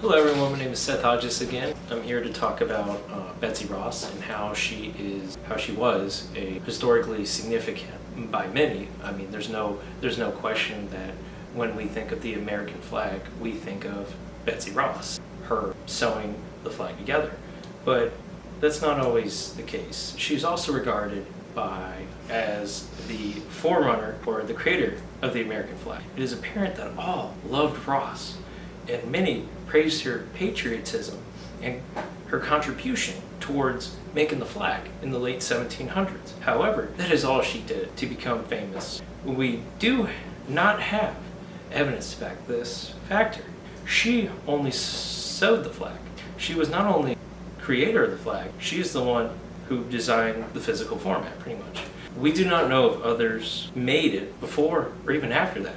Hello everyone, my name is Seth Hodges again. I'm here to talk about Betsy Ross and how she was a historically significant by many. I mean, there's no question that when we think of the American flag, we think of Betsy Ross, her sewing the flag together. But that's not always the case. She's also regarded as the forerunner or the creator of the American flag. It is apparent that all loved Ross, and many praised her patriotism and her contribution towards making the flag in the late 1700s. However, that is all she did to become famous. We do not have evidence to back this factor. She only sewed the flag. She was not only creator of the flag, she is the one who designed the physical format, pretty much. We do not know if others made it before or even after that.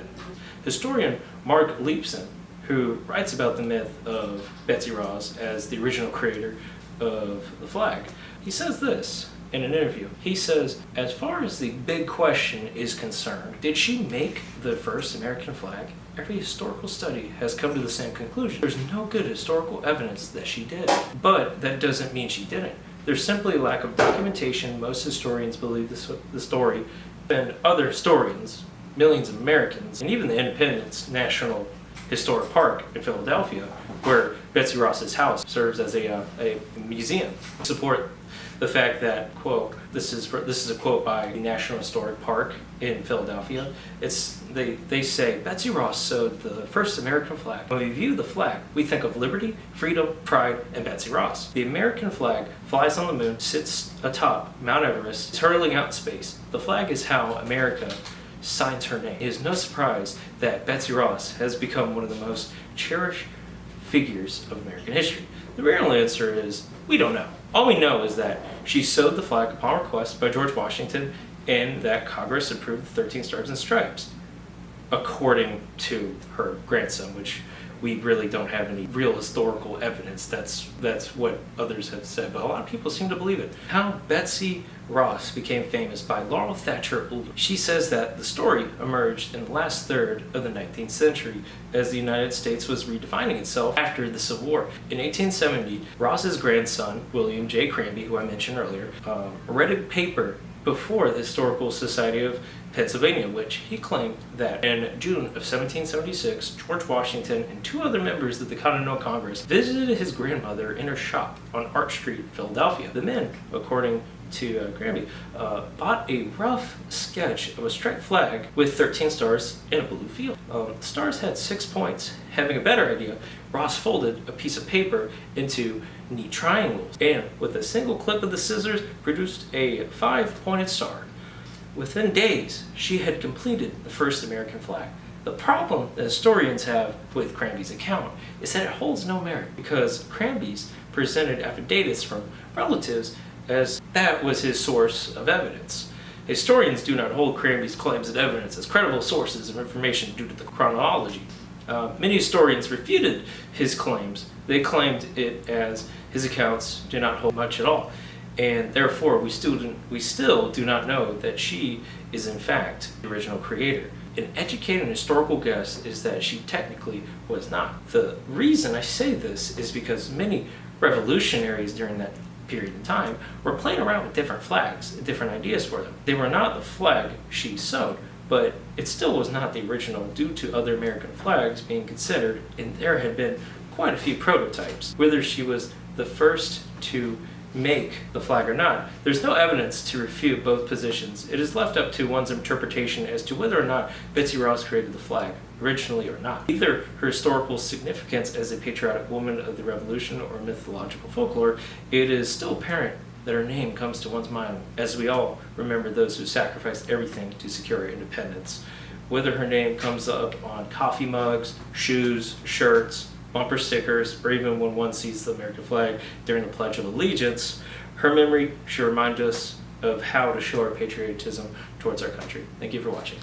Historian Mark Leibson, who writes about the myth of Betsy Ross as the original creator of the flag, he says this in an interview. He says, as far as the big question is concerned, did she make the first American flag? Every historical study has come to the same conclusion. There's no good historical evidence that she did, but that doesn't mean she didn't. There's simply a lack of documentation. Most historians believe the story, and other historians, millions of Americans, and even the Independence National Historic Park in Philadelphia, where Betsy Ross's house serves as a museum, support the fact that, quote, this is a quote by the National Historic Park in Philadelphia. They say Betsy Ross sewed the first American flag. When we view the flag, we think of liberty, freedom, pride, and Betsy Ross. The American flag flies on the moon, sits atop Mount Everest, is hurtling out in space. The flag is how America signs her name. It is no surprise that Betsy Ross has become one of the most cherished figures of American history. The real answer is, we don't know. All we know is that she sewed the flag upon request by George Washington and that Congress approved the 13 Stars and Stripes, according to her grandson, which we really don't have any real historical evidence. That's what others have said, but a lot of people seem to believe it. How Betsy Ross became famous by Laurel Thatcher. She says that the story emerged in the last third of the 19th century as the United States was redefining itself after the Civil War. In 1870, Ross's grandson, William J. Cranby, who I mentioned earlier, read a paper before the Historical Society of Pennsylvania, which he claimed that in June of 1776, George Washington and two other members of the Continental Congress visited his grandmother in her shop on Arch Street, Philadelphia. The men, according to Granby, bought a rough sketch of a striped flag with 13 stars in a blue field. The stars had 6 points. Having a better idea, Ross folded a piece of paper into neat triangles and, with a single clip of the scissors, produced a 5-pointed star. Within days, she had completed the first American flag. The problem that historians have with Cranby's account is that it holds no merit because Cranby's presented affidavits from relatives as that was his source of evidence. Historians do not hold Cranby's claims and evidence as credible sources of information due to the chronology. Many historians refuted his claims. They claimed it as his accounts do not hold much at all, and therefore we still do not know that she is in fact the original creator. An educated historical guess is that she technically was not. The reason I say this is because many revolutionaries during that period in time were playing around with different flags and different ideas for them. They were not the flag she sewed, but it still was not the original due to other American flags being considered, and there had been quite a few prototypes. Whether she was the first to make the flag or not, there's no evidence to refute both positions. It is left up to one's interpretation as to whether or not Betsy Ross created the flag originally or not. Either her historical significance as a patriotic woman of the Revolution or mythological folklore, it is still apparent that her name comes to one's mind as we all remember those who sacrificed everything to secure our independence. Whether her name comes up on coffee mugs, shoes, shirts, bumper stickers, or even when one sees the American flag during the Pledge of Allegiance, her memory should remind us of how to show our patriotism towards our country. Thank you for watching.